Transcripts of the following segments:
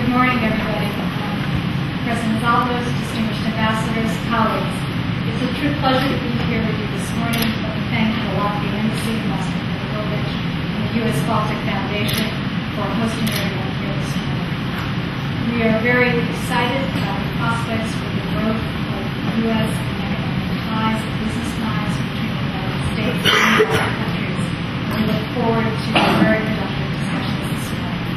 Good morning, everybody. President Zaltos, distinguished ambassadors, colleagues. It's a true pleasure to be here with you this morning. Let me thank the Latvian Embassy, Master Mitrovic, and the U.S. Baltic Foundation for hosting everyone here this morning. We are very excited about the prospects for the growth of U.S. and economic ties and business ties between the United States and the Baltic countries. We look forward to very productive discussions this morning.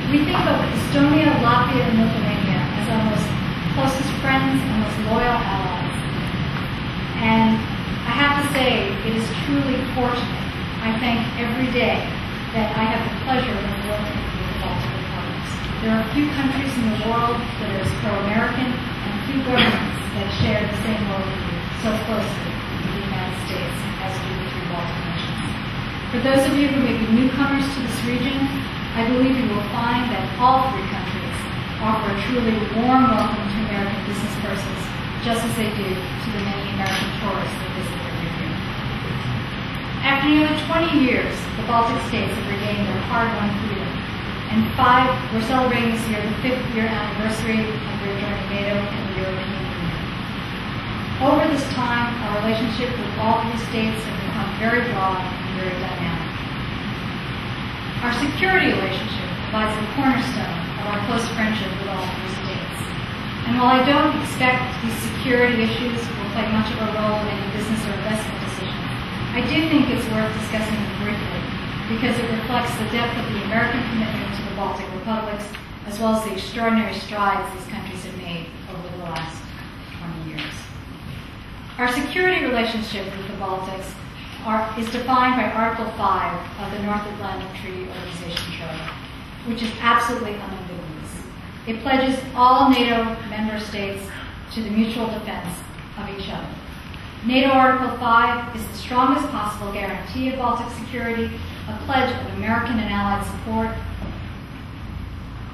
We think of Estonia, Latvia, and Lithuania as our most closest friends and most loyal allies. And I have to say, it is truly fortunate. I thank every day that I have the pleasure of working with the Baltic republics. There are few countries in the world that are as pro-American and few governments that share the same worldview so closely with the United States as do the three Baltic nations. For those of you who may be newcomers to this region, I believe you will find that all three countries offer a truly warm welcome to American business persons, just as they do to the many American tourists that visit their region. After nearly 20 years, the Baltic states have regained their hard-won freedom, and we're celebrating this year the 5th year anniversary of their joining NATO and the European Union. Over this time, our relationship with all three states has become very broad and very dynamic. Our security relationship provides the cornerstone of our close friendship with all three states. And while I don't expect these security issues will play much of a role in any business or investment decisions, I do think it's worth discussing them briefly because it reflects the depth of the American commitment to the Baltic republics as well as the extraordinary strides these countries have made over the last 20 years. Our security relationship with the Baltics is defined by Article 5 of the North Atlantic Treaty Organization Charter, which is absolutely unambiguous. It pledges all NATO member states to the mutual defense of each other. NATO Article 5 is the strongest possible guarantee of Baltic security, a pledge of American and Allied support,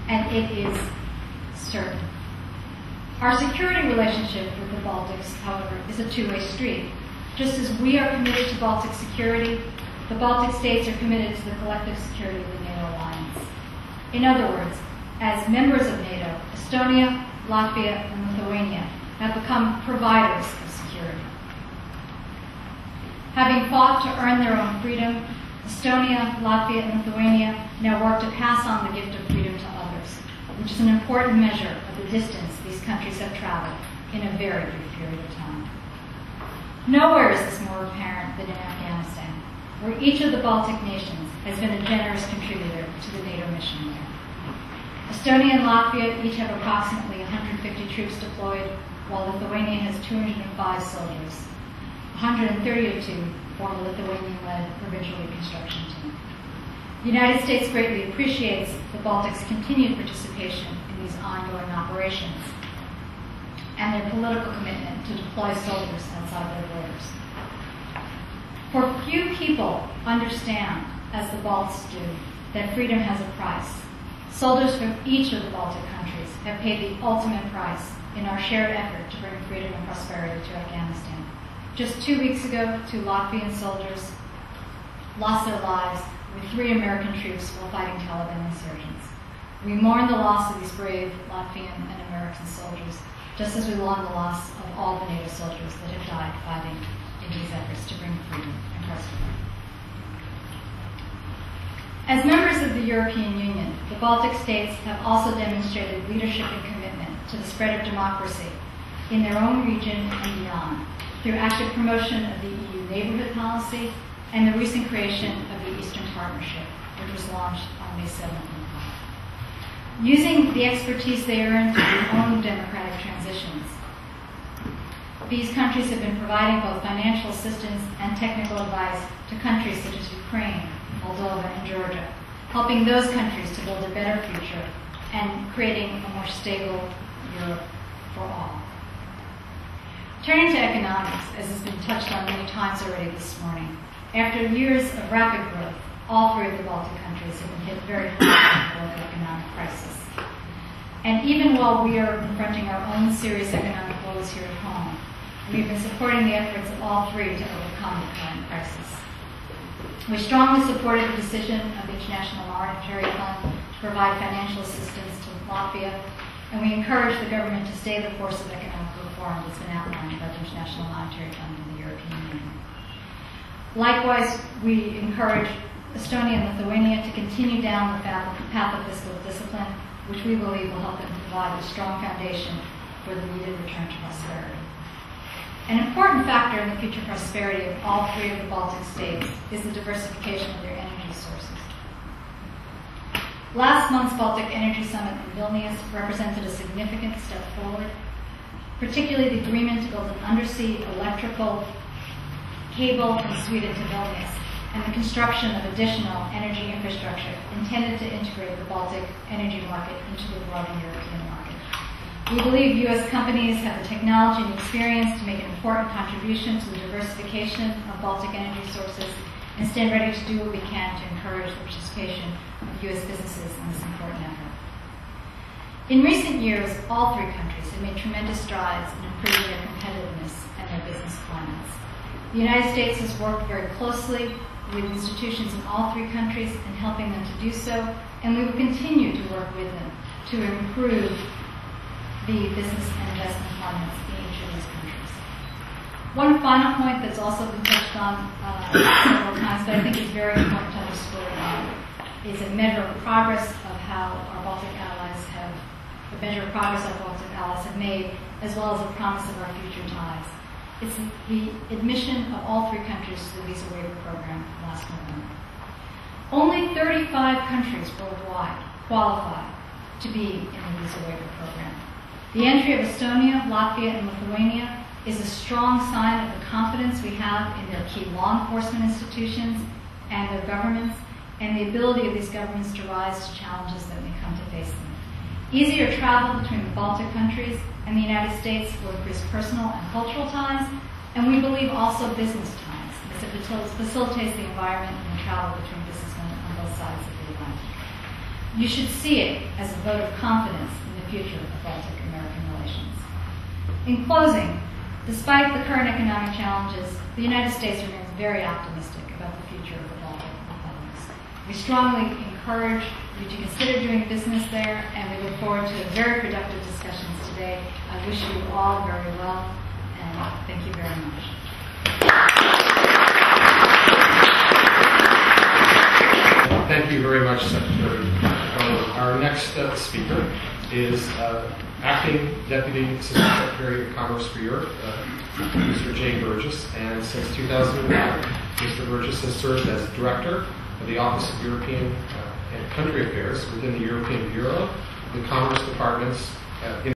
and it is certain. Our security relationship with the Baltics, however, is a two-way street. Just as we are committed to Baltic security, the Baltic states are committed to the collective security of the NATO alliance. In other words, as members of NATO, Estonia, Latvia, and Lithuania have become providers of security. Having fought to earn their own freedom, Estonia, Latvia, and Lithuania now work to pass on the gift of freedom to others, which is an important measure of the distance these countries have traveled in a very brief period of time. Nowhere is this more apparent than in Afghanistan, where each of the Baltic nations has been a generous contributor to the NATO mission there. Estonia and Latvia each have approximately 150 troops deployed, while Lithuania has 205 soldiers, 130 of whom form a Lithuanian-led provincial reconstruction team. The United States greatly appreciates the Baltics' continued participation in these ongoing operations and their political commitment to deploy soldiers outside their borders. For few people understand, as the Balts do, that freedom has a price. Soldiers from each of the Baltic countries have paid the ultimate price in our shared effort to bring freedom and prosperity to Afghanistan. Just 2 weeks ago, 2 Latvian soldiers lost their lives with 3 American troops while fighting Taliban insurgents. We mourn the loss of these brave Latvian and American soldiers, just as we mourn the loss of all the NATO soldiers that have died fighting in these efforts to bring freedom and prosperity. As members of the European Union, the Baltic states have also demonstrated leadership and commitment to the spread of democracy in their own region and beyond, through active promotion of the EU neighborhood policy and the recent creation of the Eastern Partnership, which was launched on May 7th. Using the expertise they earned through their own democratic transitions, these countries have been providing both financial assistance and technical advice to countries such as Ukraine, Moldova, and Georgia, helping those countries to build a better future and creating a more stable Europe for all. Turning to economics, as has been touched on many times already this morning, after years of rapid growth, all 3 of the Baltic countries have been hit very hard by the global economic crisis. And even while we are confronting our own serious economic woes here at home, we've been supporting the efforts of all 3 to overcome the current crisis. We strongly supported the decision of the International Monetary Fund to provide financial assistance to Latvia, and we encourage the government to stay the course of economic reform that's been outlined by the International Monetary Fund and the European Union. Likewise, we encourage Estonia and Lithuania to continue down the path of fiscal discipline, which we believe will help them provide a strong foundation for the needed return to prosperity. An important factor in the future prosperity of all three of the Baltic states is the diversification of their energy sources. Last month's Baltic Energy Summit in Vilnius represented a significant step forward, particularly the agreement to build an undersea electrical cable from Sweden to Vilnius and the construction of additional energy infrastructure intended to integrate the Baltic energy market into the broader European market. We believe U.S. companies have the technology and experience to make an important contribution to the diversification of Baltic energy sources and stand ready to do what we can to encourage the participation of U.S. businesses in this important effort. In recent years, all three countries have made tremendous strides in improving their competitiveness and their business climates. The United States has worked very closely with institutions in all three countries in helping them to do so, and we will continue to work with them to improve the business and investment climates in each of these countries. One final point that's also been touched on several times, but I think is very important to underscore is a measure of progress of how our Baltic allies have, made, as well as a promise of our future ties. It's the admission of all three countries to the visa waiver program last November. Only 35 countries worldwide qualify to be in the visa waiver program. The entry of Estonia, Latvia, and Lithuania is a strong sign of the confidence we have in their key law enforcement institutions and their governments, and the ability of these governments to rise to challenges that may come to face them. Easier travel between the Baltic countries and the United States will increase personal and cultural ties, and we believe also business ties, as it facilitates the environment and the travel between businessmen on both sides of the Atlantic. You should see it as a vote of confidence in the future of Baltic-American relations. In closing, despite the current economic challenges, the United States remains very optimistic about the future of the Baltic republics. We strongly encourage you to consider doing business there, and we look forward to very productive discussions today. I wish you all very well, and thank you very much. Thank you very much, Secretary. Our next speaker is Acting Deputy Assistant Secretary of Commerce for Europe, Mr. Jay Burgess, and since 2009, Mr. Burgess has served as Director of the Office of European and Country Affairs within the European Bureau, the Commerce Department's